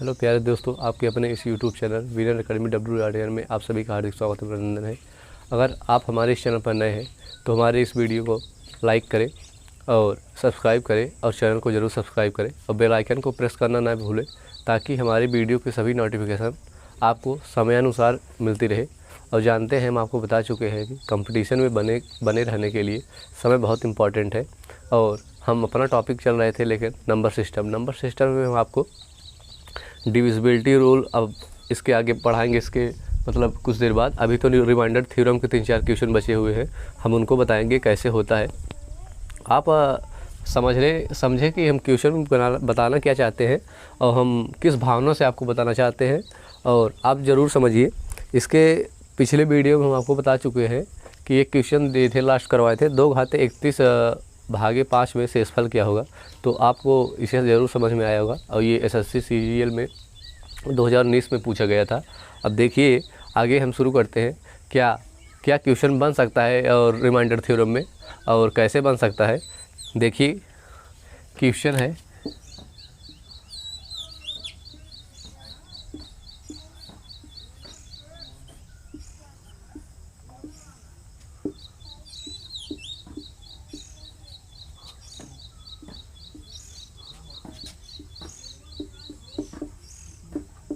Hello प्यारे दोस्तों, आपके अपने इस YouTube channel winner academy WRDR में आप सभी का हार्दिक स्वागत अभिनंदन है। अगर आप हमारे इस चैनल पर नए हैं तो हमारे इस वीडियो को लाइक करें और सब्सक्राइब करें और चैनल को ज़रूर सब्सक्राइब करें और बेल आइकन को प्रेस करना ना भूलें ताकि हमारी वीडियो के सभी नोटिफिकेशन आपको समयानुसार मिलती रहे। और जानते हैं, हम आपको बता चुके हैं कि कंपटीशन में बने रहने के लिए समय बहुत इम्पॉर्टेंट है। और हम अपना टॉपिक चल रहे थे लेकिन नंबर सिस्टम में हम आपको डिविजिबिलिटी रूल अब इसके आगे पढ़ाएंगे, इसके मतलब कुछ देर बाद। अभी तो रिमाइंडर थ्योरम के 3-4 क्वेश्चन बचे हुए हैं, हम उनको बताएंगे कैसे होता है। आप समझे कि हम क्वेश्चन बताना क्या चाहते हैं और हम किस भावना से आपको बताना चाहते हैं। और आप ज़रूर समझिए, इसके पिछले वीडियो में हम आपको बता चुके हैं कि एक क्वेश्चन दिए थे, लास्ट करवाए थे, 2×31/5 में शेषफल क्या होगा। तो आपको इसे ज़रूर समझ में आया होगा और ये SSC CGL में 2019 में पूछा गया था। अब देखिए आगे हम शुरू करते हैं, क्या क्वेश्चन बन सकता है और रिमाइंडर थ्योरम में और कैसे बन सकता है। देखिए क्वेश्चन है,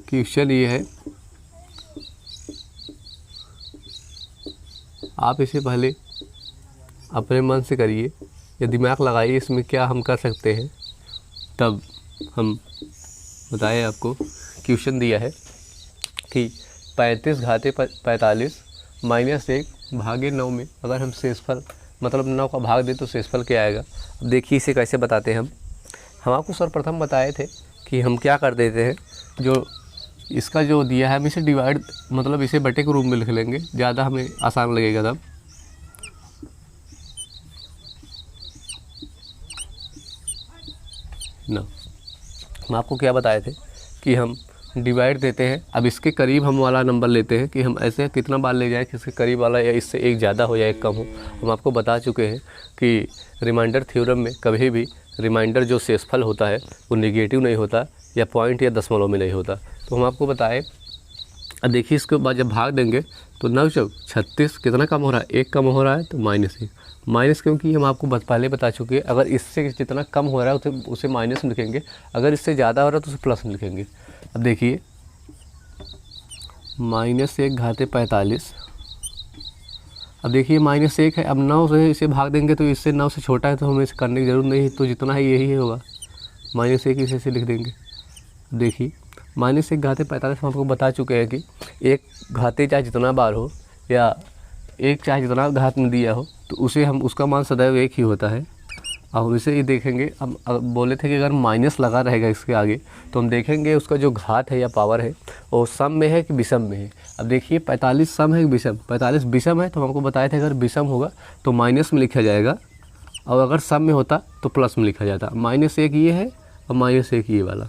क्वेश्चन ये है, आप इसे पहले अपने मन से करिए या दिमाग लगाइए इसमें क्या हम कर सकते हैं, तब हम बताएं आपको। क्वेश्चन दिया है कि 35×45 -1/9 में अगर हम शेषफल मतलब 9 का भाग दें तो शेषफल क्या आएगा। अब देखिए इसे कैसे बताते हैं हम आपको सर्वप्रथम बताए थे कि हम क्या कर देते हैं, जो इसका जो दिया है हम इसे डिवाइड मतलब इसे बटे के रूप में लिख लेंगे, ज़्यादा हमें आसान लगेगा तब। ना हम आपको क्या बताए थे कि हम डिवाइड देते हैं। अब इसके करीब हम वाला नंबर लेते हैं कि हम ऐसे कितना बार ले जाए कि इसके करीब वाला या इससे एक ज़्यादा हो या एक कम हो। हम आपको बता चुके हैं कि रिमाइंडर थ्योरम में कभी भी रिमाइंडर जो शेषफल होता है वो नेगेटिव नहीं होता या पॉइंट या दशमलव में नहीं होता। तो हम आपको बताएं, अब देखिए इसके बाद जब भाग देंगे तो 9×36 कितना कम हो रहा है, 1 कम हो रहा है तो -1 माइनस, क्योंकि हम आपको पहले बता चुके हैं अगर इससे जितना कम हो रहा है उसे माइनस में लिखेंगे, अगर इससे ज़्यादा हो रहा है तो उसे प्लस में लिखेंगे। अब देखिए -1/45, अब देखिए -1 है, अब 9 से इसे भाग देंगे तो इससे 9 से छोटा है तो हमें इसे करने की ज़रूरत नहीं है, तो जितना है यही होगा, -1 इसे लिख देंगे। देखिए -1/45 हम आपको बता चुके हैं कि एक घाते चाहे जितना बार हो या एक चाहे जितना घात में दिया हो तो उसे हम उसका मान सदैव 1 ही होता है। अब हम इसे ही देखेंगे, अब बोले थे कि अगर माइनस लगा रहेगा इसके आगे तो हम देखेंगे उसका जो घात है या पावर है वो सम में है कि विषम में है। अब देखिए 45 सम है कि विषम, 45 विषम है तो हमको बताए थे अगर विषम होगा तो माइनस में लिखा जाएगा और अगर सम में होता तो प्लस में लिखा जाता। -1 ये है और -1 ये वाला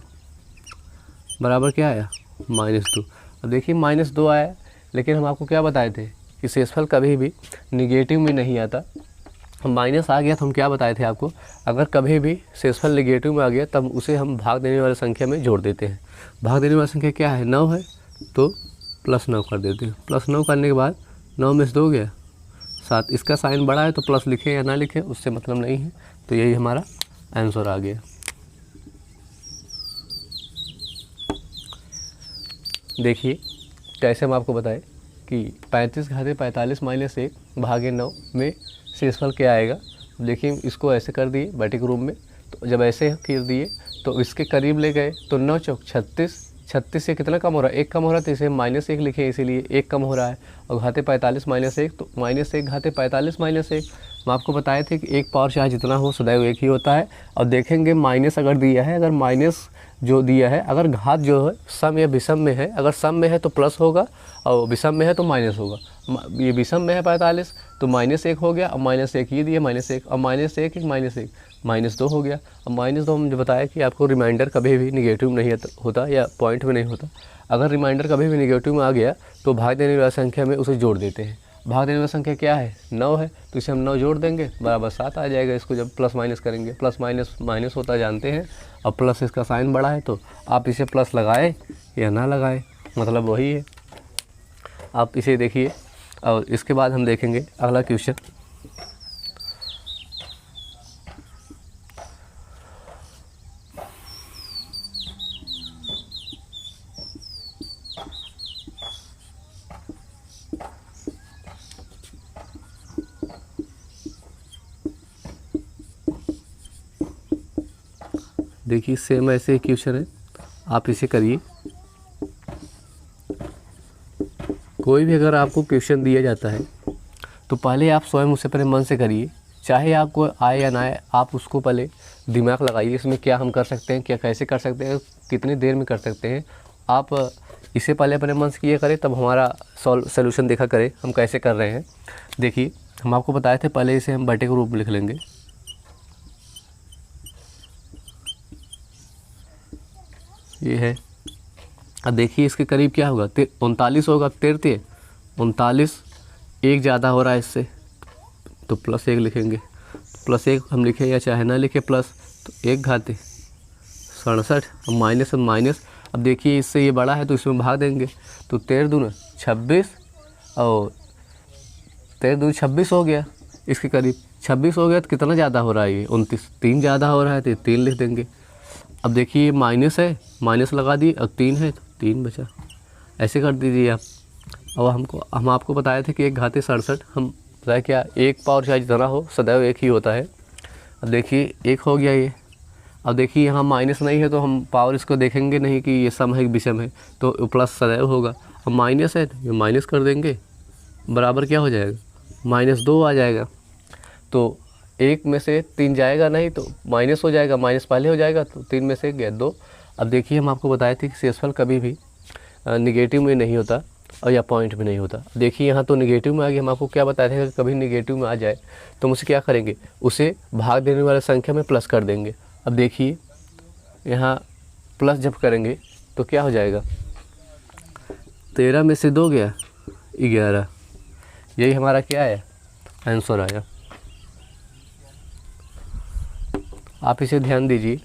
बराबर क्या आया, -2। अब देखिए -2 आया, लेकिन हम आपको क्या बताए थे कि शेषफल कभी भी निगेटिव में नहीं आता। माइनस आ गया तो हम क्या बताए थे आपको, अगर कभी भी शेषफल निगेटिव में आ गया तब उसे हम भाग देने वाली संख्या में जोड़ देते हैं। भाग देने वाली संख्या क्या है, 9 है तो +9 कर देते हैं। +9 करने के बाद 9 में से 2 गया 7, इसका साइन बड़ा है तो प्लस लिखें या ना लिखें उससे मतलब नहीं है। तो यही हमारा आंसर आ गया। देखिए कैसे हम आपको बताएं कि 35×45 -1/9 में शेषफल क्या आएगा। देखिए इसको ऐसे कर दिए बटे के रूप में, तो जब ऐसे कर दिए तो इसके करीब ले गए तो 9×36, 36 से कितना कम हो रहा है, 1 कम हो रहा है तो इसे -1 लिखे, इसीलिए 1 कम हो रहा है। और घाते 45 -1 तो -1/45 -1 हम आपको बताए थे कि एक पावर चाहे जितना हो सदैव 1 ही होता है। और देखेंगे माइनस अगर दिया है, अगर माइनस जो दिया है अगर घात जो है सम या विषम में है, अगर सम में है तो प्लस होगा और विषम में है तो माइनस होगा। ये विषम में है 45 तो -1 हो गया और -1 ये दिया -1 और -1 -2 हो गया। अब -2 हम जो बताया कि आपको रिमाइंडर कभी भी निगेटिव नहीं होता या पॉइंट में नहीं होता। अगर रिमाइंडर कभी भी निगेटिव में आ गया तो भाग देने वाली संख्या में उसे जोड़ देते हैं। भाग देने वाली संख्या क्या है, 9 है, तो इसे हम 9 जोड़ देंगे बराबर 7 आ जाएगा। इसको जब प्लस माइनस करेंगे, प्लस माइनस माइनस होता जानते हैं, और प्लस इसका साइन बड़ा है तो आप इसे प्लस लगाए या ना लगाए मतलब वही है। आप इसे देखिए और इसके बाद हम देखेंगे अगला क्वेश्चन। देखिए सेम ऐसे ही क्वेश्चन है, आप इसे करिए। कोई भी अगर आपको क्वेश्चन दिया जाता है तो पहले आप स्वयं उसे अपने मन से करिए, चाहे आपको आए या ना आए, आप उसको पहले दिमाग लगाइए इसमें क्या हम कर सकते हैं, क्या कैसे कर सकते हैं, कितनी देर में कर सकते हैं। आप इसे पहले अपने मन से किया करें, तब हमारा सॉल्यूशन देखा करें हम कैसे कर रहे हैं। देखिए हम आपको बताए थे, पहले इसे हम बटे के रूप में लिख लेंगे। ये है, अब देखिए इसके करीब क्या होगा, 39 होगा। 39 एक ज़्यादा हो रहा है इससे, तो प्लस 1 लिखेंगे। प्लस 1 हम लिखें या चाहे ना लिखे प्लस, तो 1 घाते 67। अब माइनस, अब देखिए इससे ये बड़ा है तो इसमें भाग देंगे, तो 13 दूना 26 और 13 दूनी 26 हो गया। इसके करीब 26 हो गया, तो कितना ज़्यादा हो रहा है ये 29, 3 ज़्यादा हो रहा है तो 3 लिख देंगे। अब देखिए माइनस है, माइनस लगा दिए, अब 3 है तो 3 बचा, ऐसे कर दीजिए आप। और हम आपको बताए थे कि 1 घाते 67, हम बताए क्या, 1 पावर चाहे जितना हो सदैव 1 ही होता है। अब देखिए 1 हो गया ये। अब देखिए यहाँ माइनस नहीं है तो हम पावर इसको देखेंगे नहीं कि ये सम है कि विषम है, तो प्लस सदैव होगा। अब माइनस है तो ये माइनस कर देंगे, बराबर क्या हो जाएगा, -2 आ जाएगा। तो 1 में से 3 जाएगा नहीं तो माइनस हो जाएगा, माइनस पहले हो जाएगा तो 3 में से 1 गया 2। अब देखिए हम आपको बताए थे कि शेषफल कभी भी निगेटिव में नहीं होता और या पॉइंट में नहीं होता। देखिए यहाँ तो निगेटिव में आ गया, हम आपको क्या बताए थे कि कभी निगेटिव में आ जाए तो हम उसे क्या करेंगे, उसे भाग देने वाली संख्या में प्लस कर देंगे। अब देखिए यहाँ प्लस जब करेंगे तो क्या हो जाएगा, 13 में से 2 गया 11, यही हमारा क्या है आंसर आया। आप इसे ध्यान दीजिए,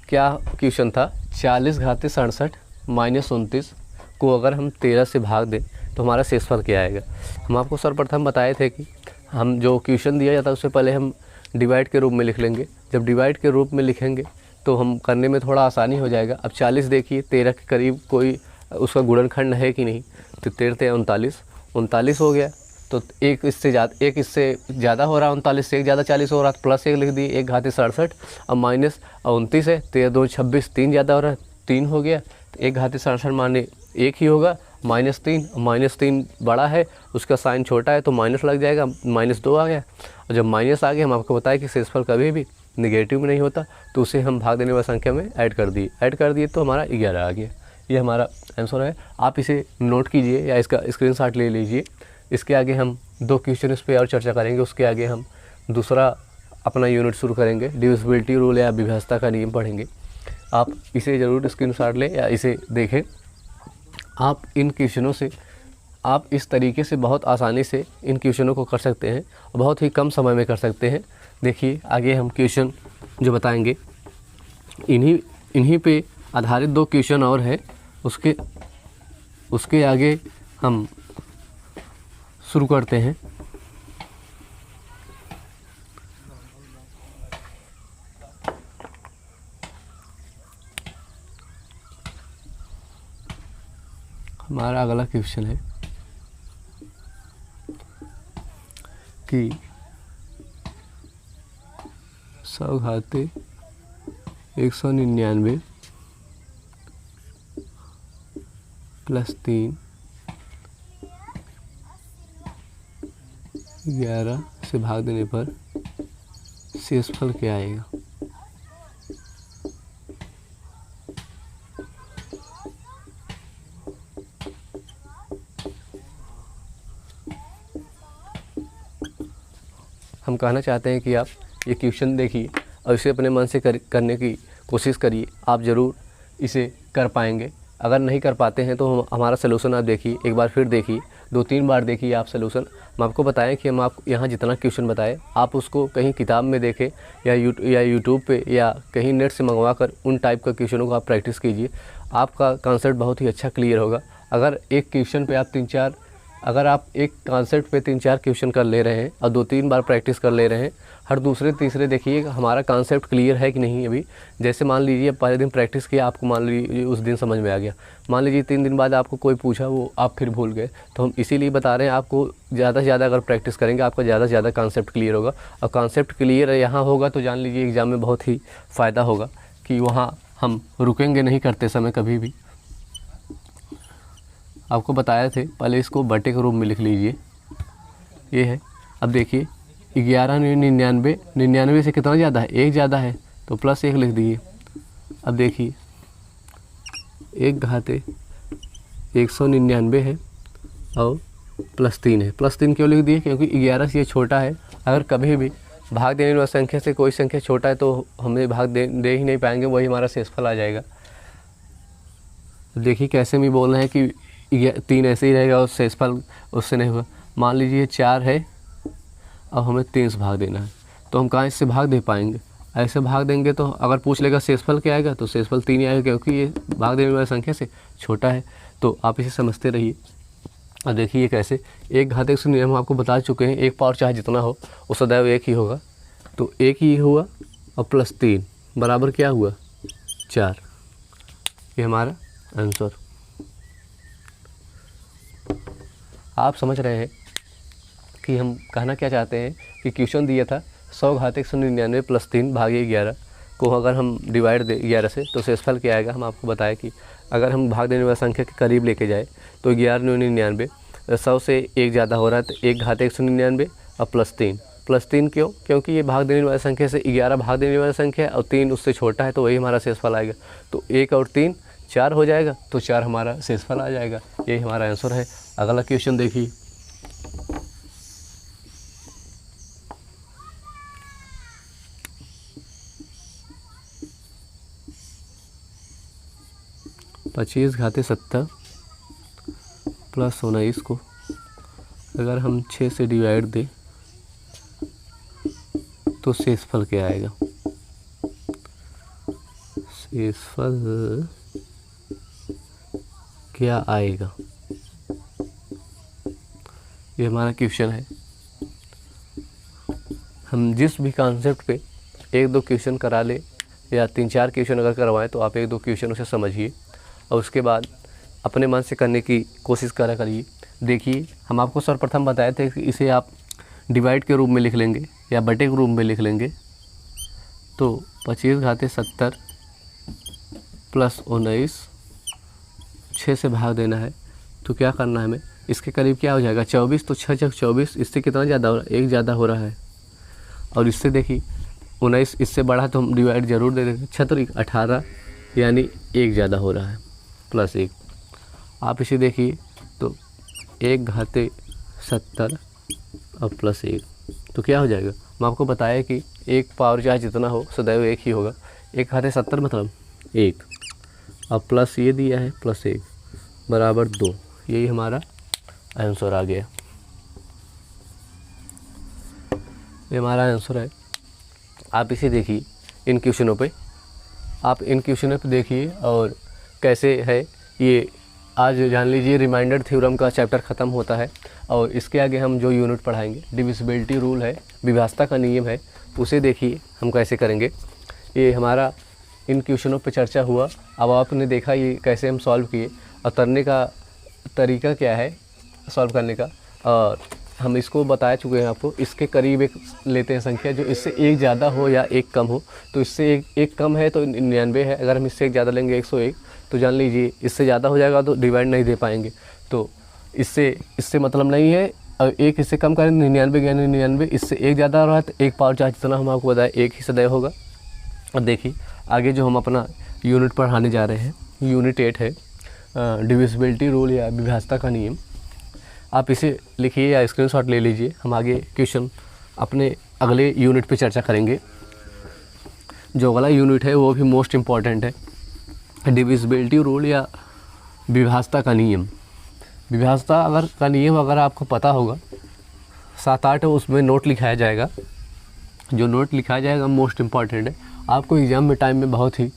क्या क्वेश्चन था, 40 घाते 67 -29 को अगर हम 13 से भाग दें तो हमारा शेषफल क्या आएगा। हम आपको सर्वप्रथम बताए थे कि हम जो क्वेश्चन दिया जाता है उससे पहले हम डिवाइड के रूप में लिख लेंगे। जब डिवाइड के रूप में लिखेंगे तो हम करने में थोड़ा आसानी हो जाएगा। अब 40 देखिए 13 के करीब कोई उसका गुणनखंड है कि नहीं, तो 13 39 हो गया, तो एक इससे ज़्यादा हो रहा है, 39 से 1 ज़्यादा 40 हो रहा है, तो प्लस 1 लिख दिए, 1 घाते 67। अब माइनस 29 है, 13 2 26, 3 ज़्यादा हो रहा है, 3 हो गया, तो 1 घाते 67 माने 1 ही होगा, -3 बड़ा है उसका साइन छोटा है तो माइनस लग जाएगा, -2 आ गया। और जब माइनस आ गया हम आपको बताया कि शेषफल कभी भी निगेटिव में नहीं होता, तो उसे हम भाग देने वाली संख्या में ऐड कर दिए तो हमारा 11 आ गया। ये हमारा आंसर है। आप इसे नोट कीजिए या इसका स्क्रीनशॉट ले लीजिए। इसके आगे हम 2 क्वेश्चन इस पर और चर्चा करेंगे, उसके आगे हम दूसरा अपना यूनिट शुरू करेंगे, डिविजिबिलिटी रूल या विभाज्यता का नियम पढ़ेंगे। आप इसे ज़रूर स्क्रीनशॉट लें या इसे देखें। आप इन क्वेश्चनों से आप इस तरीके से बहुत आसानी से इन क्वेश्चनों को कर सकते हैं और बहुत ही कम समय में कर सकते हैं। देखिए आगे हम क्वेश्चन जो बताएंगे इन्हीं पे आधारित 2 क्वेश्चन और है, उसके आगे हम शुरू करते हैं। हमारा अगला क्वेश्चन है कि 100 घाते 199 + 3 11 से भाग देने पर शेषफल क्या आएगा। हम कहना चाहते हैं कि आप ये क्वेश्चन देखिए और इसे अपने मन से करने की कोशिश करिए, आप ज़रूर इसे कर पाएंगे। अगर नहीं कर पाते हैं तो हमारा सलूशन आप देखिए, एक बार फिर देखिए 2-3 बार देखिए आप सोल्यूशन। हम आपको बताएं कि हम आपको यहाँ जितना क्वेश्चन बताए आप उसको कहीं किताब में देखें या यूट्यूब पे या कहीं नेट से मंगवा कर उन टाइप का क्वेश्चनों को आप प्रैक्टिस कीजिए। आपका कॉन्सेप्ट बहुत ही अच्छा क्लियर होगा। अगर एक क्वेश्चन पे आप अगर आप एक कॉन्सेप्ट पे 3-4 क्वेश्चन कर ले रहे हैं और 2-3 बार प्रैक्टिस कर ले रहे हैं, हर दूसरे तीसरे देखिए हमारा कॉन्सेप्ट क्लियर है कि नहीं। अभी जैसे मान लीजिए पहले दिन प्रैक्टिस किया, आपको मान लीजिए उस दिन समझ में आ गया, मान लीजिए 3 दिन बाद आपको कोई पूछा वो आप फिर भूल गए। तो हम इसीलिए बता रहे हैं आपको ज़्यादा से ज़्यादा अगर प्रैक्टिस करेंगे आपका ज़्यादा से ज़्यादा कॉन्सेप्ट क्लियर होगा। और कॉन्सेप्ट क्लियर यहाँ होगा तो जान लीजिए एग्ज़ाम में बहुत ही फ़ायदा होगा कि वहाँ हम रुकेंगे नहीं करते समय कभी भी। आपको बताया थे पहले इसको बटे के रूप में लिख लीजिए, ये है। अब देखिए 1199, 99 से कितना ज़्यादा है, 1 ज़्यादा है तो +1 लिख दीजिए। अब देखिए 1 घाते 199 है और +3 है। +3 क्यों लिख दिए, क्योंकि 11 से ये छोटा है। अगर कभी भी भाग देने वाली संख्या से कोई संख्या छोटा है तो हमें भाग दे ही नहीं पाएंगे, वही हमारा शेषफल आ जाएगा। देखिए कैसे भी बोल रहे हैं कि 3 ऐसे ही रहेगा और शेषफल उससे नहीं होगा। मान लीजिए 4 है और हमें 3 से भाग देना है, तो हम कहाँ इससे भाग दे पाएंगे। ऐसे भाग देंगे तो अगर पूछ लेगा शेषफल क्या आएगा तो शेषफल 3 ही आएगा, क्योंकि ये भाग देने वाली संख्या से छोटा है। तो आप इसे समझते रहिए। और देखिए कैसे 1 घात 199 हम आपको बता चुके हैं, 1 पावर चाहे जितना हो वो सदैव 1 ही होगा। तो 1 ही हुआ और +3 बराबर क्या हुआ 4। ये हमारा आंसर। आप समझ रहे हैं कि हम कहना क्या चाहते हैं कि क्वेश्चन दिया था 100 घात 199 +3 भागे 11 को अगर हम डिवाइड दे 11 से तो शेषफल क्या आएगा। हम आपको बताया कि अगर हम भाग देने वाली संख्या के करीब लेके जाए तो 1199 100 से 1 ज़्यादा हो रहा है, तो 1 घात 199 और +3 क्यों, क्योंकि ये भाग देने वाली संख्या से 11 भाग देने वाली संख्या है और 3 उससे छोटा है, तो वही हमारा शेषफल आएगा। तो 1 और 3 4 हो जाएगा, तो 4 हमारा शेषफल आ जाएगा। यही हमारा आंसर है। अगला क्वेश्चन देखिए। पच्चीस घाते 70 +19 को अगर हम 6 से डिवाइड दें तो शेषफल क्या आएगा। शेषफल क्या आएगा, ये हमारा क्वेश्चन है। हम जिस भी कॉन्सेप्ट पे 1-2 क्वेश्चन करा ले या 3-4 क्वेश्चन अगर करवाएं तो आप 1-2 क्वेश्चन उसे समझिए और उसके बाद अपने मन से करने की कोशिश करिए। देखिए हम आपको सर्वप्रथम बताए थे कि इसे आप डिवाइड के रूप में लिख लेंगे या बटे के रूप में लिख लेंगे। तो 25 घाते 70 +19 6 से भाग देना है, तो क्या करना है हमें, इसके करीब क्या हो जाएगा 24, तो 6 जग 24 इससे कितना ज़्यादा हो रहा है, 1 ज़्यादा हो रहा है। और इससे देखिए 19 इससे बड़ा है तो हम डिवाइड ज़रूर दे देंगे। 6 18 यानी 1 ज़्यादा हो रहा है +1। आप इसे देखिए तो 1 घाते 70 और +1 तो क्या हो जाएगा। मैं आपको बताया कि 1 पावर चाहे जितना हो सदैव 1 ही होगा। 1 घाते 70 मतलब 1 और प्लस ये दिया है +1 बराबर 2। यही हमारा आंसर आ गया। ये हमारा आंसर है। आप इसे देखिए इन क्वेश्चनों पे, आप इन क्वेश्चनों पे देखिए और कैसे है ये। आज जान लीजिए रिमाइंडर थ्योरम का चैप्टर ख़त्म होता है और इसके आगे हम जो यूनिट पढ़ाएंगे डिविजिबिलिटी रूल है, विभाज्यता का नियम है, उसे देखिए हम कैसे करेंगे। ये हमारा इन क्वेश्चनों पे चर्चा हुआ। अब आपने देखा ये कैसे हम सॉल्व किए और करने का तरीका क्या है सॉल्व करने का, और हम इसको बता चुके हैं आपको। इसके करीब एक लेते हैं संख्या जो इससे 1 ज़्यादा हो या 1 कम हो। तो इससे एक कम है तो 99 है। अगर हम इससे 1 ज़्यादा लेंगे 101, तो जान लीजिए इससे ज़्यादा हो जाएगा तो डिवाइड नहीं दे पाएंगे। तो इससे मतलब नहीं है। और 1 इससे कम करें 99 इससे 1 ज़्यादा हो रहा है तो 1 पावर चाहे जितना हम आपको बताएं 1 ही सदैव होगा। और देखिए आगे जो हम अपना यूनिट पढ़ाने जा रहे हैं यूनिट 8 है डिविजिबिलिटी रूल या विभाज्यता का नियम। आप इसे लिखिए या स्क्रीनशॉट ले लीजिए। हम आगे क्वेश्चन अपने अगले यूनिट पे चर्चा करेंगे। जो अगला यूनिट है वो भी मोस्ट इम्पॉर्टेंट है, डिविजिबिलिटी रूल या विभाज्यता का नियम। विभाज्यता अगर का नियम अगर आपको पता होगा 7-8 उसमें नोट लिखाया जाएगा। जो नोट लिखाया जाएगा मोस्ट इम्पॉर्टेंट है, आपको एग्ज़ाम में टाइम में बहुत ही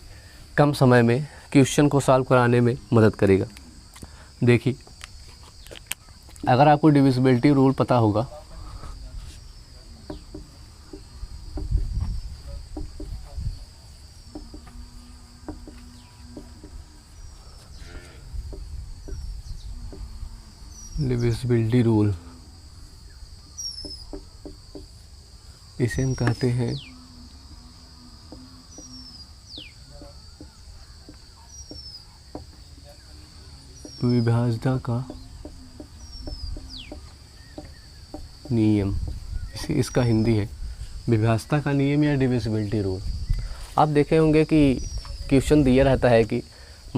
कम समय में क्वेश्चन को सॉल्व कराने में मदद करेगा। देखिए, अगर आपको डिविजिबिलिटी रूल पता होगा, डिविजिबिलिटी रूल इसे हम कहते हैं विभाज्यता का नियम। इसका हिंदी है विभाज्यता का नियम या डिविजिबिलिटी रूल। आप देखे होंगे कि क्वेश्चन दिया रहता है कि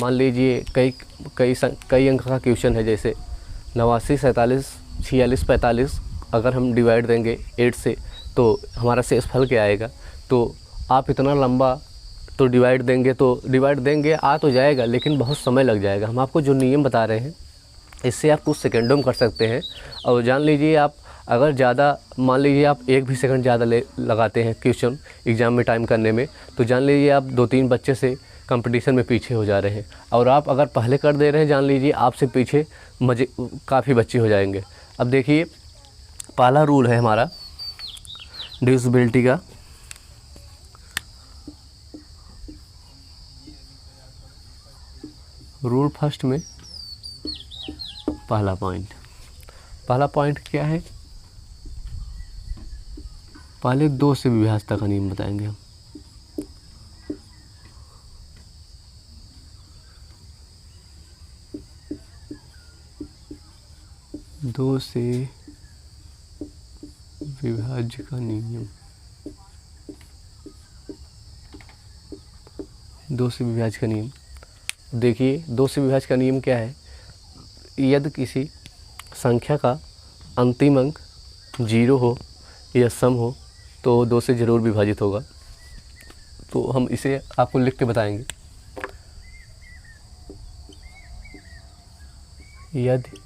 मान लीजिए कई अंक का क्वेश्चन है, जैसे 89, 47, 46, 45 अगर हम डिवाइड देंगे 8 से तो हमारा शेषफल क्या आएगा। तो आप इतना लंबा तो डिवाइड देंगे आ तो जाएगा, लेकिन बहुत समय लग जाएगा। हम आपको जो नियम बता रहे हैं इससे आप कुछ सेकंडों में कर सकते हैं। और जान लीजिए, आप अगर ज़्यादा मान लीजिए आप 1 भी सेकंड ज़्यादा लगाते हैं क्वेश्चन एग्ज़ाम में टाइम करने में, तो जान लीजिए आप 2-3 बच्चे से कंपटीशन में पीछे हो जा रहे हैं। और आप अगर पहले कर दे रहे हैं, जान लीजिए आपसे पीछे काफ़ी बच्चे हो जाएंगे। अब देखिए, पहला रूल है हमारा डिविजिबिलिटी का। रूल फर्स्ट में पहला पॉइंट क्या है, पहले 2 से विभाज्यता का नियम बताएंगे हम। दो से विभाज्य का नियम, 2 से विभाज्य का नियम। देखिए, 2 से विभाज्य का नियम क्या है, यदि किसी संख्या का अंतिम अंक 0 हो या सम हो तो 2 से ज़रूर विभाजित होगा। तो हम इसे आपको लिख के बताएंगे। यदि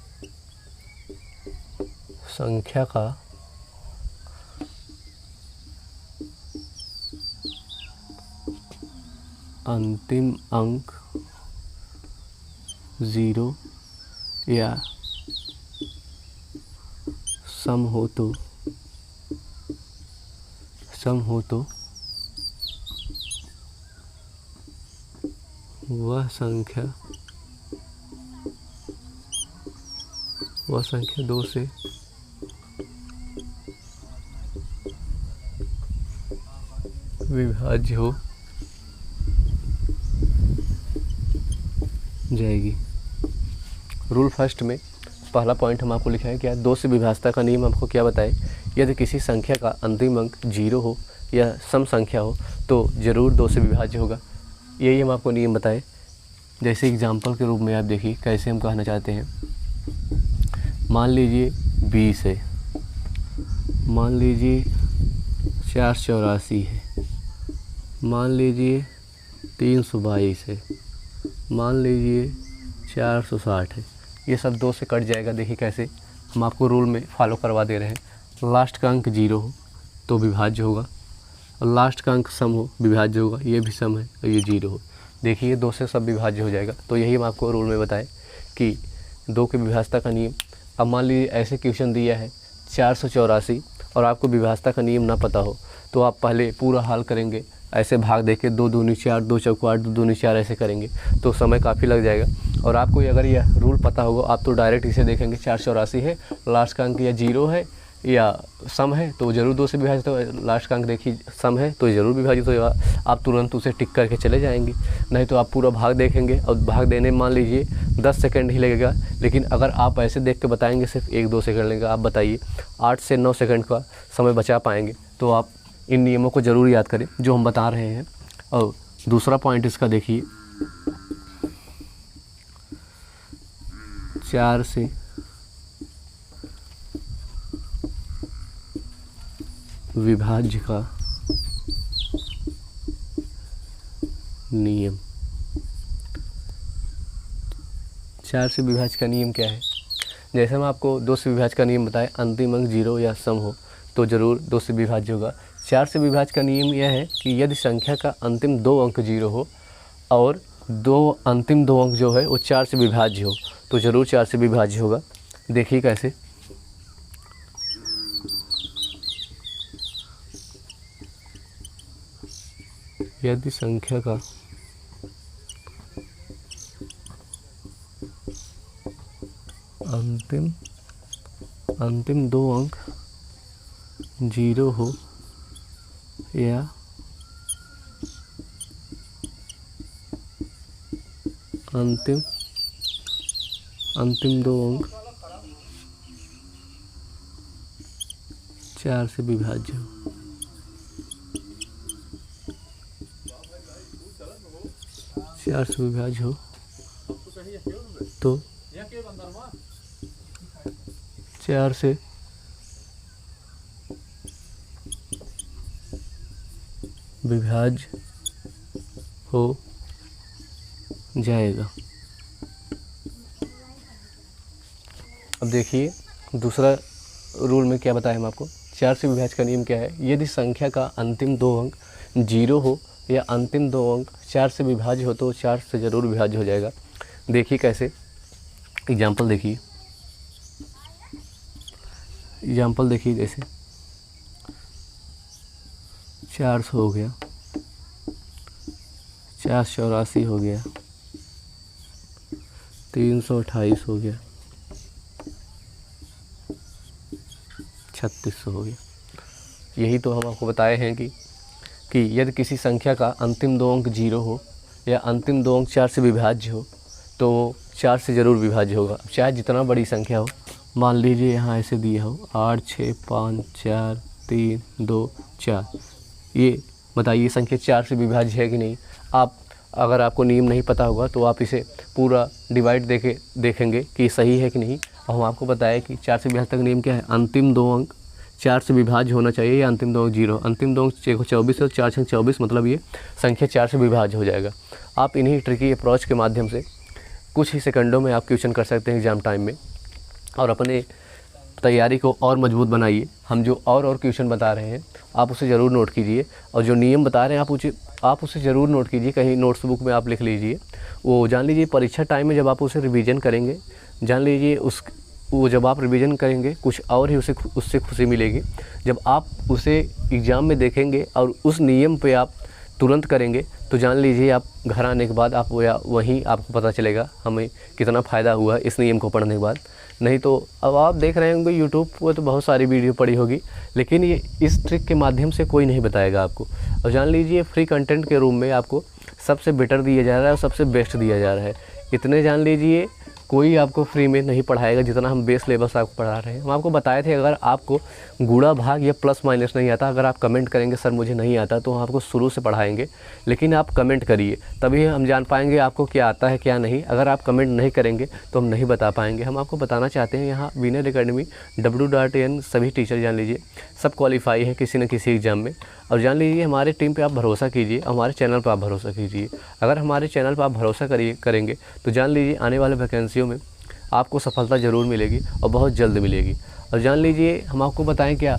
संख्या का अंतिम अंक 0 या सम हो तो वह संख्या 2 से विभाज्य हो जाएगी। रूल फर्स्ट में पहला पॉइंट हम आपको लिखा है क्या, 2 से विभाज्यता का नियम आपको क्या बताए, यदि किसी संख्या का अंतिम अंक 0 हो या सम संख्या हो तो ज़रूर 2 से विभाज्य होगा। यही हम आपको नियम बताए। जैसे एग्जाम्पल के रूप में आप देखिए कैसे हम कहना चाहते हैं। मान लीजिए 20 है, मान लीजिए 484 है, मान लीजिए 322 है, मान लीजिए 460 है। ये सब 2 से कट जाएगा। देखिए कैसे हम आपको रूल में फॉलो करवा दे रहे हैं। लास्ट का अंक 0 हो तो विभाज्य होगा, और लास्ट का अंक सम हो विभाज्य होगा। ये भी सम है और ये 0 हो। देखिए 2 से सब विभाज्य हो जाएगा। तो यही हम आपको रूल में बताए कि 2 के विभाज्यता का नियम। अब मान लीजिए ऐसे क्वेश्चन दिया है 484 और आपको विभाज्यता का नियम ना पता हो तो आप पहले पूरा हल करेंगे, ऐसे भाग दे के 2 दूनी 4, 2 चौको 8, 2 दूनी 4 ऐसे करेंगे तो समय काफ़ी लग जाएगा। और आपको अगर यह रूल पता होगा आप तो डायरेक्ट इसे देखेंगे 484 है, लास्ट का अंक या 0 है या सम है तो ज़रूर 2 से विभाजित होगा। लास्ट का अंक देखिए सम है तो ज़रूर विभाजित होगा। आप तुरंत उसे टिक करके चले जाएंगे, नहीं तो आप पूरा भाग देखेंगे और भाग देने में मान लीजिए 10 सेकंड ही लगेगा। लेकिन अगर आप ऐसे देख के बताएंगे सिर्फ 1-2 सेकंड लगेगा। आप बताइए 8 से 9 सेकंड का समय बचा पाएंगे। तो आप इन नियमों को ज़रूर याद करें जो हम बता रहे हैं। और दूसरा पॉइंट इसका देखिए, 4 से विभाज्य का नियम। 4 से विभाज्य का नियम क्या है, जैसे हम आपको 2 से विभाज्य का नियम बताए, अंतिम अंक 0 या सम हो तो ज़रूर 2 से विभाज्य होगा। 4 से विभाज्य का नियम यह है कि यदि संख्या का अंतिम 2 अंक 0 हो और अंतिम 2 अंक जो है वो 4 से विभाज्य हो तो ज़रूर 4 से विभाज्य होगा। देखिए कैसे, यदि संख्या का अंतिम 2 अंक 0 हो या अंतिम 2 अंक 4 से विभाज्य हो। तो 4 से विभाज्य हो जाएगा। अब देखिए दूसरा रूल में क्या बताया हम आपको। 4 से विभाज्य का नियम क्या है, यदि संख्या का अंतिम 2 अंक 0 हो या अंतिम 2 अंक 4 से विभाज्य हो तो 4 से ज़रूर विभाज्य हो जाएगा। देखिए कैसे, एग्जाम्पल देखिए, जैसे 400 हो गया, 484 हो गया, 328 हो गया, 3600 हो गया। यही तो हम आपको बताए हैं कि यदि किसी संख्या का अंतिम 2 अंक 0 हो या अंतिम 2 अंक 4 से विभाज्य हो तो 4 से ज़रूर विभाज्य होगा। चाहे जितना बड़ी संख्या हो, मान लीजिए यहाँ ऐसे दिया हो 8 6 5 4 3 2 4, ये बताइए संख्या 4 से विभाज्य है कि नहीं। आप अगर आपको नियम नहीं पता होगा तो आप इसे पूरा डिवाइड देखेंगे कि सही है कि नहीं। और हम आपको बताया कि 4 से विभाज्य तक नियम क्या है, अंतिम 2 अंक 4 से विभाज्य होना चाहिए या अंतिम 2 अंक 0। अंतिम 2 अंक 24 और 4 अंक 24, मतलब ये संख्या 4 से विभाज्य हो जाएगा। आप इन्हीं ट्रिकी अप्रोच के माध्यम से कुछ ही सेकंडों में आप क्वेश्चन कर सकते हैं एग्ज़ाम टाइम में, और अपने तैयारी को और मजबूत बनाइए। हम जो और क्वेश्चन बता रहे हैं आप उसे ज़रूर नोट कीजिए, और जो नियम बता रहे हैं आप उसे ज़रूर नोट कीजिए, कहीं नोट्स बुक में आप लिख लीजिए। वो जान लीजिए परीक्षा टाइम में जब आप उसे रिवीजन करेंगे, जान लीजिए वो जब आप रिवीजन करेंगे कुछ और ही उससे खुशी मिलेगी। जब आप उसे एग्ज़ाम में देखेंगे और उस नियम पे आप तुरंत करेंगे तो जान लीजिए आप घर आने के बाद आप वहीं आपको पता चलेगा हमें कितना फ़ायदा हुआ इस नियम को पढ़ने के बाद। नहीं तो अब आप देख रहे होंगे यूट्यूब पर तो बहुत सारी वीडियो पड़ी होगी, लेकिन ये इस ट्रिक के माध्यम से कोई नहीं बताएगा आपको। और जान लीजिए फ्री कंटेंट के रूम में आपको सबसे बेटर दिया जा रहा है और सबसे बेस्ट दिया जा रहा है। इतने जान लीजिए कोई आपको फ्री में नहीं पढ़ाएगा जितना हम बेस लेवल से आपको पढ़ा रहे हैं। हम आपको बताए थे अगर आपको गुणा भाग या प्लस माइनस नहीं आता, अगर आप कमेंट करेंगे सर मुझे नहीं आता, तो हम आपको शुरू से पढ़ाएंगे। लेकिन आप कमेंट करिए तभी हम जान पाएंगे आपको क्या आता है क्या नहीं। अगर आप कमेंट नहीं करेंगे तो हम नहीं बता पाएंगे। हम आपको बताना चाहते हैं यहाँ विनर एकेडमी w.in सभी टीचर जान लीजिए सब क्वालिफाई हैं किसी न किसी एग्ज़ाम में। और जान लीजिए हमारे टीम पे आप भरोसा कीजिए, हमारे चैनल पर आप भरोसा कीजिए। अगर हमारे चैनल पर आप भरोसा करेंगे तो जान लीजिए आने वाले वैकेंसियों में आपको सफलता ज़रूर मिलेगी और बहुत जल्द मिलेगी। और जान लीजिए हम आपको बताएं क्या,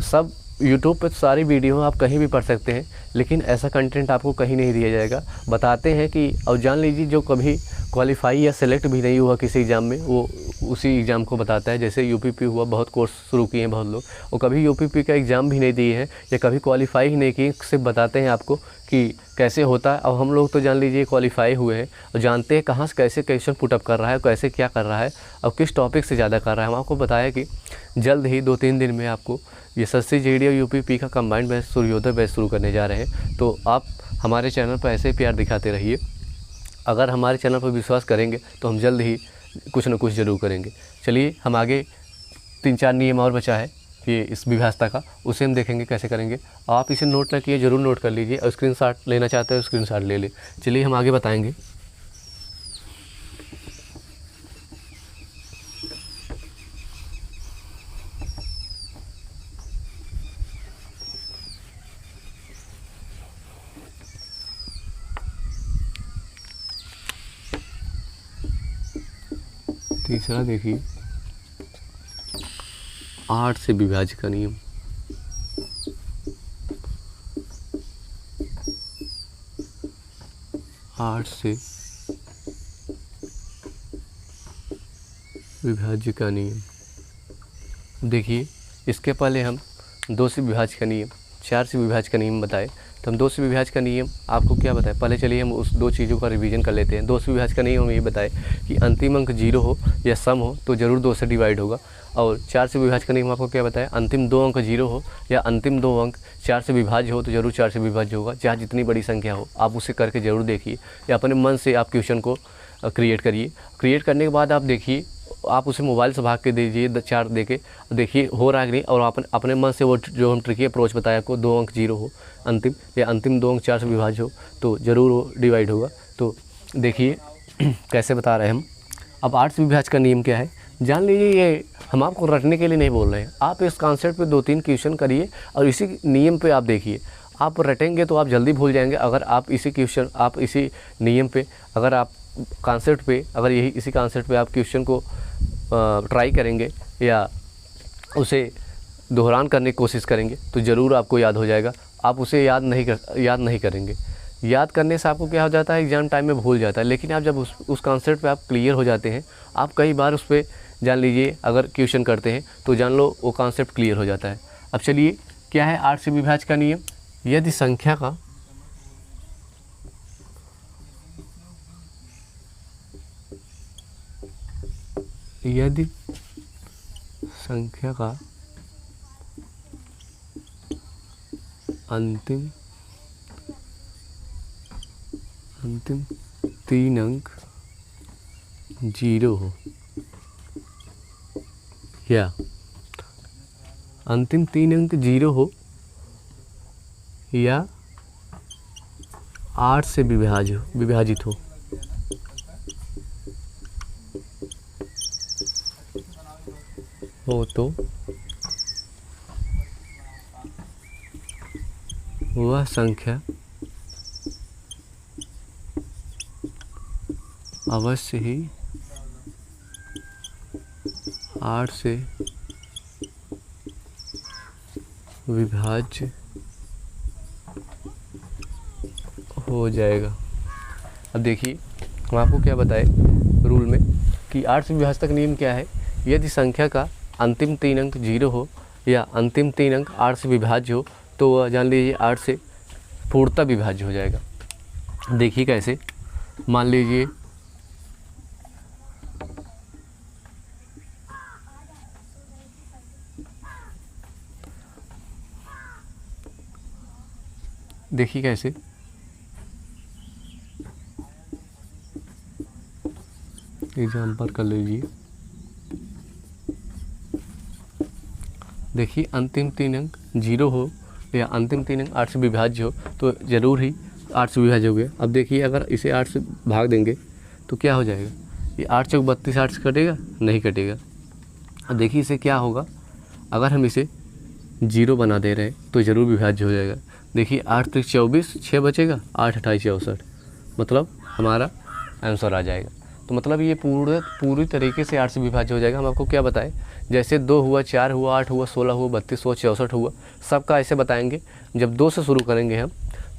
सब यूट्यूब पे सारी वीडियो आप कहीं भी पढ़ सकते हैं, लेकिन ऐसा कंटेंट आपको कहीं नहीं दिया जाएगा। बताते हैं कि और जान लीजिए जो कभी क्वालिफाई या सेलेक्ट भी नहीं हुआ किसी एग्ज़ाम में, वो उसी एग्ज़ाम को बताता है। जैसे यूपीपी हुआ, बहुत कोर्स शुरू किए हैं बहुत लोग, वो कभी यूपीपी का एग्ज़ाम भी नहीं दिए हैं या कभी क्वालिफाई ही नहीं किए, सिर्फ बताते हैं आपको कि कैसे होता है। और हम लोग तो जान लीजिए क्वालिफाई हुए हैं और जानते हैं कहाँ से कैसे क्वेश्चन पुटअप कर रहा है, कैसे क्या कर रहा है और किस टॉपिक से ज़्यादा कर रहा है। हम आपको बताया कि जल्द ही 2-3 दिन में आपको ये एसएससी जीडी और यूपीपी का कंबाइंड बैच सूर्योदय बैच शुरू करने जा रहे हैं। तो आप हमारे चैनल पर ऐसे प्यार दिखाते रहिए। अगर हमारे चैनल पर विश्वास करेंगे तो हम जल्द ही कुछ न कुछ ज़रूर करेंगे। चलिए हम आगे 3-4 नियम और बचा है ये इस विभाज्यता का, उसे हम देखेंगे कैसे करेंगे। आप इसे नोट ना किए ज़रूर नोट कर लीजिए, और स्क्रीनशॉट लेना चाहते हो स्क्रीनशॉट ले लें। चलिए हम आगे बताएंगे। तीसरा देखिए, 8 से विभाज्य का नियम। आठ से विभाज्य का नियम। देखिए इसके पहले हम 2 से विभाज्य का नियम, 4 से विभाज्य का नियम बताए, तो हम 2 से विभाज्य का नियम आपको क्या बताए। पहले चलिए हम उस 2 चीज़ों का रिवीजन कर लेते हैं। 2 से विभाज्य का नियम हम ये बताए कि अंतिम अंक 0 हो या सम हो तो ज़रूर 2 से डिवाइड होगा। और 4 से विभाज्य का नियम आपको क्या बताया, अंतिम 2 अंक 0 हो या अंतिम 2 अंक 4 से विभाज्य हो तो ज़रूर 4 से विभाज्य होगा। चाहे जितनी बड़ी संख्या हो आप उसे करके ज़रूर देखिए या अपने मन से आप क्वेश्चन को क्रिएट करिए। क्रिएट करने के बाद आप देखिए, आप उसे मोबाइल से भाग के दीजिए 4 दे के, देखिए हो रहा है कि नहीं। और अपने मन से वो जो हम ट्रिकी अप्रोच बताया आपको, 2 अंक 0 हो अंतिम या अंतिम 2 अंक 4 से विभाज्य हो तो ज़रूर वो डिवाइड होगा। तो देखिए कैसे बता रहे हैं हम। अब 8 से विभाज्य का नियम क्या है जान लीजिए। ये हम आपको रटने के लिए नहीं बोल रहे हैं, आप इस कॉन्सेप्ट पे 2-3 क्वेश्चन करिए और इसी नियम पे आप देखिए। आप रटेंगे तो आप जल्दी भूल जाएंगे। अगर आप इसी क्वेश्चन, आप इसी नियम पे, अगर आप कॉन्सेप्ट पे, अगर यही इसी कॉन्सेप्ट पे आप क्वेश्चन को ट्राई करेंगे या उसे दोहरान करने की कोशिश करेंगे तो ज़रूर आपको याद हो जाएगा। आप उसे याद नहीं करेंगे। याद करने से आपको क्या हो जाता है, एग्जाम टाइम में भूल जाता है। लेकिन आप जब उस कॉन्सेप्ट पे आप क्लियर हो जाते हैं, आप कई बार उस पर जान लीजिए अगर क्वेश्चन करते हैं तो जान लो वो कॉन्सेप्ट क्लियर हो जाता है। अब चलिए क्या है 8 से विभाज्य का नियम। यदि संख्या का अंतिम 3 अंक 0 हो या अंतिम 3 अंक 0 हो या 8 से विभाजित हो तो वह संख्या अवश्य ही 8 से विभाज्य हो जाएगा। अब देखिए हम आपको क्या बताए रूल में कि 8 से विभाज्य का नियम क्या है। यदि संख्या का अंतिम 3 अंक 0 हो या अंतिम 3 अंक 8 से विभाज्य हो तो वह जान लीजिए 8 से पूर्णतः विभाज्य हो जाएगा। देखिए कैसे, मान लीजिए कैसे, एग्जाम्पल कर लीजिए। देखिए अंतिम 3 अंक 0 हो या अंतिम 3 अंक 8 से विभाज्य हो तो ज़रूर ही 8 से विभाज्य हो गया। अब देखिए अगर इसे 8 से भाग देंगे तो क्या हो जाएगा, ये 8 चौक 32 8 से कटेगा, नहीं कटेगा। अब देखिए इसे क्या होगा, अगर हम इसे 0 बना दे रहे हैं तो ज़रूर विभाज्य हो जाएगा। देखिए 8 3 24, 6 बचेगा, 8 28 64, मतलब हमारा आंसर आ जाएगा। तो मतलब ये पूरी तरीके से 8 से विभाज्य हो जाएगा। हम आपको क्या बताएं, जैसे 2 हुआ, 4 हुआ, 8 हुआ, 16 हुआ, 32 हुआ, 64 हुआ, सबका ऐसे बताएंगे। जब 2 से शुरू करेंगे हम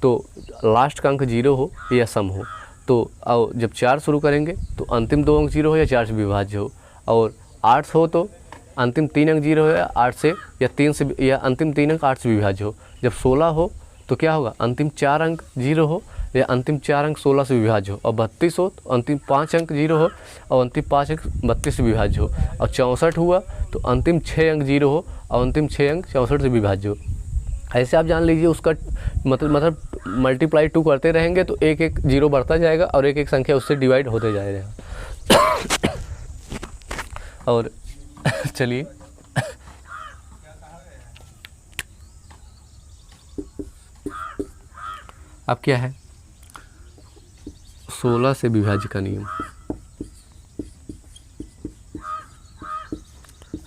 तो लास्ट का अंक 0 हो या सम हो, तो और जब 4 शुरू करेंगे तो अंतिम 2 अंक 0 हो या 4 से विभाज्य हो, और 8 हो तो अंतिम 3 अंक 0 हो या 8 से या 3 से, या अंतिम 3 अंक 8 से विभाज्य हो। जब 16 हो तो क्या होगा, अंतिम 4 अंक 0 हो या अंतिम 4 अंक 16 से विभाज्य हो, और 32 हो तो अंतिम 5 अंक 0 हो और अंतिम 5 अंक 32 से विभाज्य हो, और 64 हुआ तो अंतिम 6 अंक 0 हो और अंतिम 6 अंक 64 से विभाज्य हो। ऐसे आप जान लीजिए उसका मतलब मल्टीप्लाई 2 करते रहेंगे तो एक एक 0 बढ़ता जाएगा और एक एक संख्या उससे डिवाइड होते जाएगा। और चलिए अब क्या है, 16 से विभाज्य का नियम।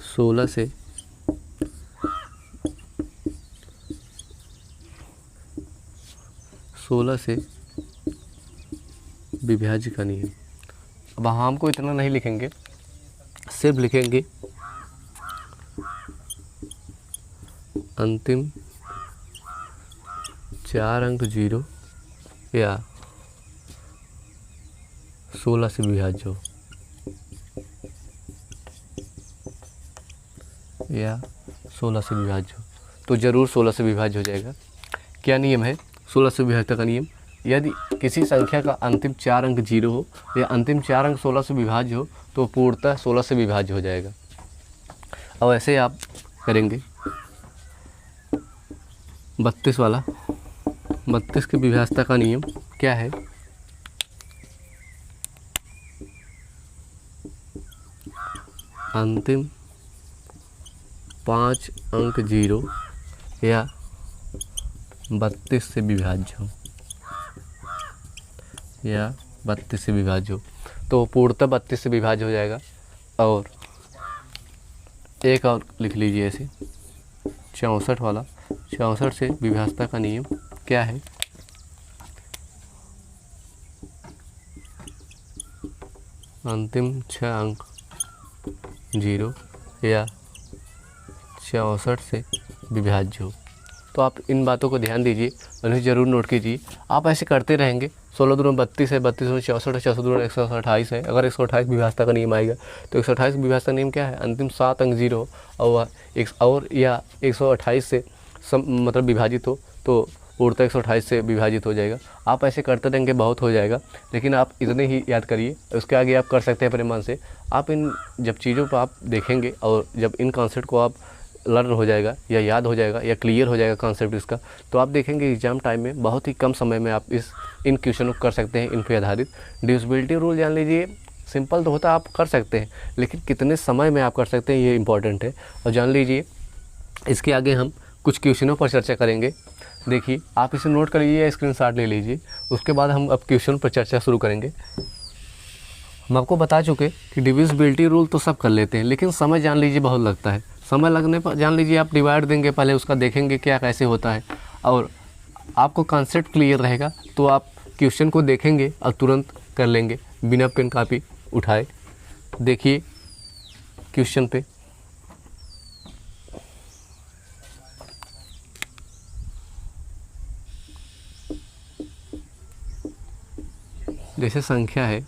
16 से विभाज्य का नियम। अब हम को इतना नहीं लिखेंगे, सिर्फ लिखेंगे अंतिम 4 अंक 0 या 16 से विभाज्य हो, या 16 से विभाज्य हो, तो ज़रूर 16 से विभाज्य हो जाएगा। क्या नियम है 16 से विभाज्यता का नियम? यदि किसी संख्या का अंतिम 4 अंक 0 हो या अंतिम 4 अंक 16 से विभाज्य हो तो पूर्णतः 16 से विभाज्य हो जाएगा। अब ऐसे आप करेंगे 32 वाला। 32 की विभाज्यता का नियम क्या है? अंतिम 5 अंक 0 या 32 से विभाज्य हो, या 32 से विभाज्य हो, तो पूर्णतः 32 से विभाज्य हो जाएगा। और एक और लिख लीजिए ऐसे 64 वाला। 64 से विभाज्यता का नियम क्या है? अंतिम 6 अंक 0 या 64 से विभाज्य हो। तो आप इन बातों को ध्यान दीजिए, उन्हें ज़रूर नोट कीजिए। आप ऐसे करते रहेंगे। 16 दूनी 32 है, 32 दूनी 64 है, 64 दूनी 128 है। अगर 128 विभाज्यता का नियम आएगा तो 128 विभाज्यता का नियम क्या है? अंतिम 7 अंक 0 और या 128 से मतलब विभाजित हो तो पूर्णतः 128 से विभाजित हो जाएगा। आप ऐसे करते रहेंगे, बहुत हो जाएगा, लेकिन आप इतने ही याद करिए। उसके आगे आप कर सकते हैं अपने मन से। आप इन जब चीज़ों पर आप देखेंगे और जब इन कॉन्सेप्ट को आप लर्न हो जाएगा या याद हो जाएगा या क्लियर हो जाएगा कॉन्सेप्ट इसका, तो आप देखेंगे एग्जाम टाइम में बहुत ही कम समय में आप इन क्वेश्चनों को कर सकते हैं। इन पर आधारित डिविजिबिलिटी रूल जान लीजिए, सिंपल तो होता, आप कर सकते हैं, लेकिन कितने समय में आप कर सकते हैं ये इंपॉर्टेंट है। और जान लीजिए इसके आगे हम कुछ क्वेश्चनों पर चर्चा करेंगे। देखिए आप इसे नोट कर लीजिए या स्क्रीनशॉट ले लीजिए। उसके बाद हम अब क्वेश्चन पर चर्चा शुरू करेंगे। हम आपको बता चुके कि डिविजिबिलिटी रूल तो सब कर लेते हैं, लेकिन समय जान लीजिए बहुत लगता है। समय लगने पर जान लीजिए आप डिवाइड देंगे, पहले उसका देखेंगे क्या कैसे होता है, और आपको कॉन्सेप्ट क्लियर रहेगा तो आप क्वेश्चन को देखेंगे और तुरंत कर लेंगे बिना पेन कापी उठाए। देखिए क्वेश्चन पे जैसे संख्या है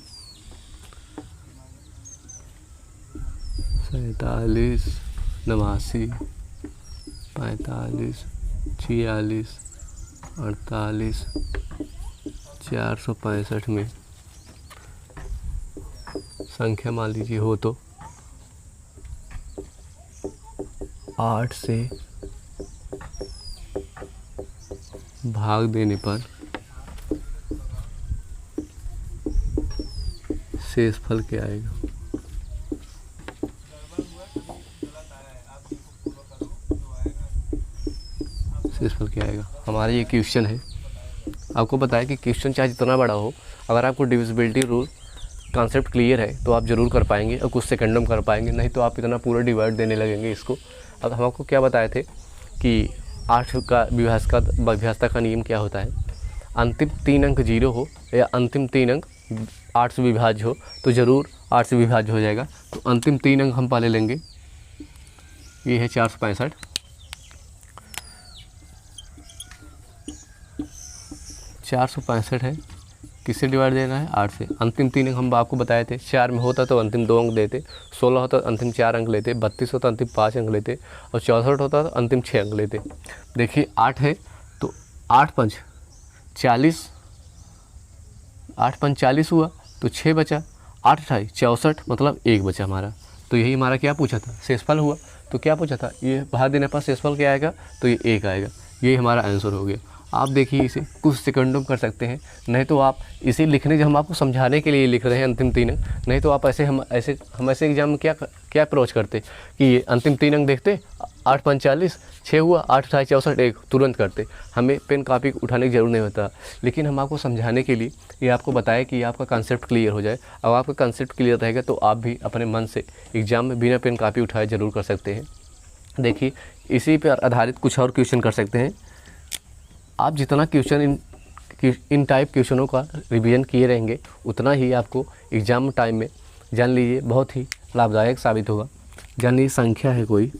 47, 89, 45, 46, 48, 465 में संख्या मान लीजिए हो तो 8 से भाग देने पर शेषफल क्या आएगा? शेषफल क्या आएगा? हमारा ये क्वेश्चन है। आपको बताया कि क्वेश्चन चाहे जितना बड़ा हो, अगर आपको डिविजिबिलिटी रूल कॉन्सेप्ट क्लियर है तो आप ज़रूर कर पाएंगे और कुछ सेकंडों में कर पाएंगे, नहीं तो आप इतना पूरा डिवाइड देने लगेंगे इसको। अब हम आपको क्या बताए थे कि 8 का विभाज्यता का नियम क्या होता है? अंतिम 3 अंक 0 हो या अंतिम 3 अंक 8 से विभाज्य हो तो ज़रूर 8 से विभाज्य हो जाएगा। तो अंतिम 3 अंक हम पहले लेंगे, ये है 465। 465 है, किससे डिवाइड देना है? 8 से। अंतिम 3 अंक हम आपको बताए थे, 4 में होता तो अंतिम 2 अंक देते, 16 होता तो अंतिम 4 अंक लेते, 32 होता अंतिम 5 अंक लेते, और 64 होता तो अंतिम 6 अंक लेते। देखिए 8 है तो 8 पंच 40, 8 पंच 40 हुआ तो 6 बचा, 8 अठाई 64, मतलब 1 बचा हमारा। तो यही हमारा क्या पूछा था? शेषफल हुआ। तो क्या पूछा था? ये भाग देने पर शेषफल क्या आएगा? तो ये 1 आएगा। यही हमारा आंसर हो गया। आप देखिए इसे कुछ सेकंडों में कर सकते हैं, नहीं तो आप इसे लिखने जब हम आपको समझाने के लिए लिख रहे हैं अंतिम 3 अंक, नहीं तो आप ऐसे हम ऐसे एग्जाम में क्या अप्रोच करते कि ये अंतिम 3 अंक देखते, 8 पंच 40, 6 हुआ, 8 अठाई 64, 1 तुरंत करते। हमें पेन कापी उठाने की जरूरत नहीं होता, लेकिन हम आपको समझाने के लिए ये आपको बताया कि आपका कंसेप्ट क्लियर हो जाए। अब आपका कंसेप्ट क्लियर रहेगा तो आप भी अपने मन से एग्जाम में बिना पेन कापी उठाए ज़रूर कर सकते हैं। देखिए इसी पर आधारित कुछ और क्वेश्चन कर सकते हैं। आप जितना क्वेश्चन इन टाइप क्वेश्चनों का रिवीजन किए रहेंगे उतना ही आपको एग्ज़ाम टाइम में जान लीजिए बहुत ही लाभदायक साबित होगा। जान लीजिए संख्या है कोई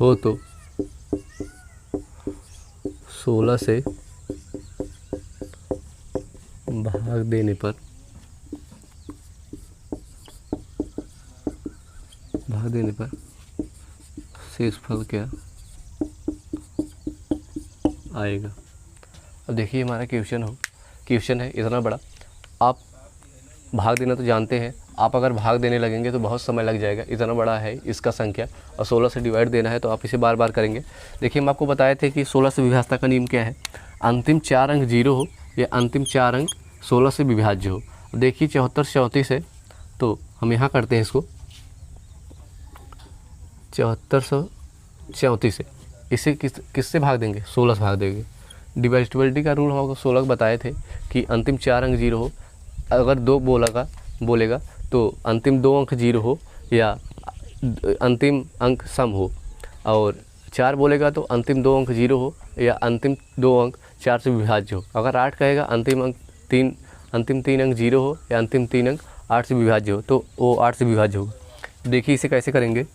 हो तो 16 से भाग देने पर शेषफल क्या आएगा। अब देखिए हमारा क्वेश्चन है इतना बड़ा। आप भाग देना तो जानते हैं, आप अगर भाग देने लगेंगे तो बहुत समय लग जाएगा, इतना बड़ा है इसका संख्या, और 16 से डिवाइड देना है तो आप इसे बार बार करेंगे। देखिए हम आपको बताए थे कि 16 से विभाज्यता का नियम क्या है, अंतिम 4 अंक 0 हो या अंतिम 4 अंक 16 से विभाज्य हो। अब देखिए 74 से 34 है, तो हम यहाँ करते हैं इसको 7434 से, इसे किससे भाग देंगे, 16 से भाग देंगे। डिविजिबिलिटी का रूल हम आपको 16 बताए थे कि अंतिम 4 अंक 0 हो, अगर 2 बोलेगा तो अंतिम 2 अंक 0 हो या अंतिम अंक सम हो, और 4 बोलेगा तो अंतिम 2 अंक 0 हो या अंतिम 2 अंक 4 से विभाज्य हो। अगर 8 कहेगा अंतिम 3 अंक 0 हो या अंतिम 3 अंक 8 से विभाज्य हो, तो वो 8 से विभाज्य होगा। देखिए इसे कैसे करेंगे,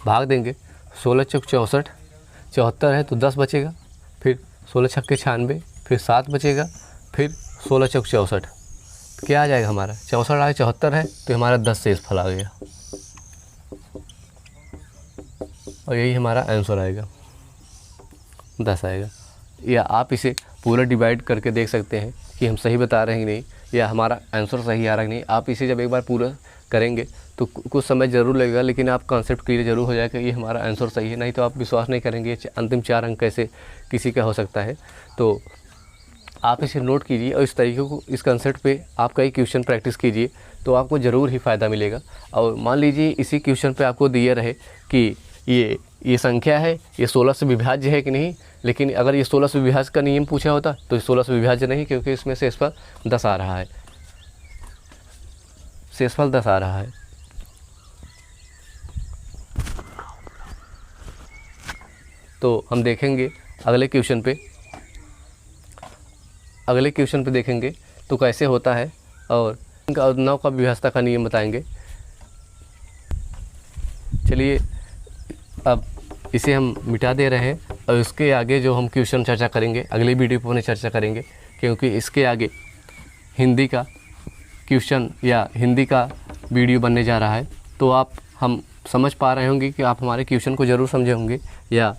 भाग देंगे 16 चौक 64, 74 है तो 10 बचेगा, फिर 16 छक्के 96, फिर 7 बचेगा, फिर 16 चौक 64, तो क्या आ जाएगा हमारा 64 आगे 74 है तो हमारा 10 शेषफल आ गया, और यही हमारा आंसर आएगा, 10 आएगा। या आप इसे पूरा डिवाइड करके देख सकते हैं कि हम सही बता रहे हैं कि नहीं, या हमारा आंसर सही आ रहा है कि नहीं। आप इसे जब एक बार पूरा करेंगे तो कुछ समय ज़रूर लगेगा, लेकिन आप कॉन्सेप्ट क्लियर ज़रूर हो जाएगा कि ये हमारा आंसर सही है, नहीं तो आप विश्वास नहीं करेंगे अंतिम 4 अंक कैसे किसी का हो सकता है। तो आप इसे नोट कीजिए और इस तरीके को, इस कंसेप्ट पे आप कई क्वेश्चन प्रैक्टिस कीजिए तो आपको ज़रूर ही फ़ायदा मिलेगा। और मान लीजिए इसी क्वेश्चन पे आपको दिया रहे कि ये संख्या है, ये 16 से विभाज्य है कि नहीं, लेकिन अगर ये 16 से विभाज्य का नियम पूछा होता तो 16 से विभाज्य नहीं, क्योंकि इसमें शेषफल 10 आ रहा है, शेषफल 10 आ रहा है। तो हम देखेंगे अगले क्वेश्चन पे देखेंगे तो कैसे होता है, और 9 का विभाज्यता का नियम बताएंगे। चलिए अब इसे हम मिटा दे रहे हैं, और इसके आगे जो हम क्वेश्चन चर्चा करेंगे अगले वीडियो पर चर्चा करेंगे, क्योंकि इसके आगे हिंदी का क्वेश्चन या हिंदी का वीडियो बनने जा रहा है। तो हम समझ पा रहे होंगे कि आप हमारे क्वेश्चन को ज़रूर समझे होंगे, या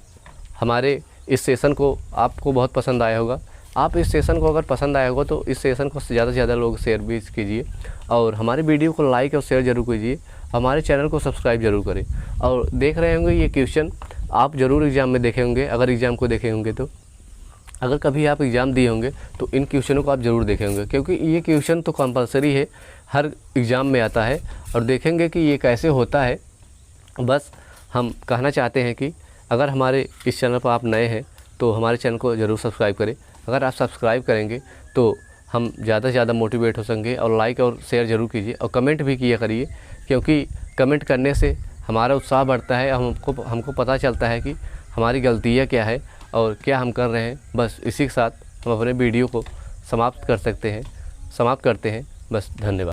हमारे इस सेशन को आपको बहुत पसंद आया होगा। आप इस सेशन को अगर पसंद आया होगा तो इस सेशन को ज़्यादा से ज़्यादा लोग शेयर भी कीजिए, और हमारे वीडियो को लाइक और शेयर ज़रूर कीजिए, हमारे चैनल को सब्सक्राइब ज़रूर करें। और देख रहे होंगे ये क्वेश्चन आप ज़रूर एग्ज़ाम में देखे होंगे, अगर एग्ज़ाम को देखे होंगे तो, अगर कभी आप एग्ज़ाम दिए होंगे तो इन क्वेश्चनों को आप ज़रूर देखे होंगे, क्योंकि ये क्वेश्चन तो कंपलसरी है, हर एग्ज़ाम में आता है। और देखेंगे कि ये कैसे होता है। बस हम कहना चाहते हैं कि अगर हमारे इस चैनल पर आप नए हैं तो हमारे चैनल को ज़रूर सब्सक्राइब करें। अगर आप सब्सक्राइब करेंगे तो हम ज़्यादा से ज़्यादा मोटिवेट हो सकेंगे, और लाइक और शेयर ज़रूर कीजिए, और कमेंट भी किया करिए, क्योंकि कमेंट करने से हमारा उत्साह बढ़ता है, हमको पता चलता है कि हमारी गलतियाँ क्या है और क्या हम कर रहे हैं। बस इसी के साथ हम अपने वीडियो को समाप्त करते हैं। बस धन्यवाद।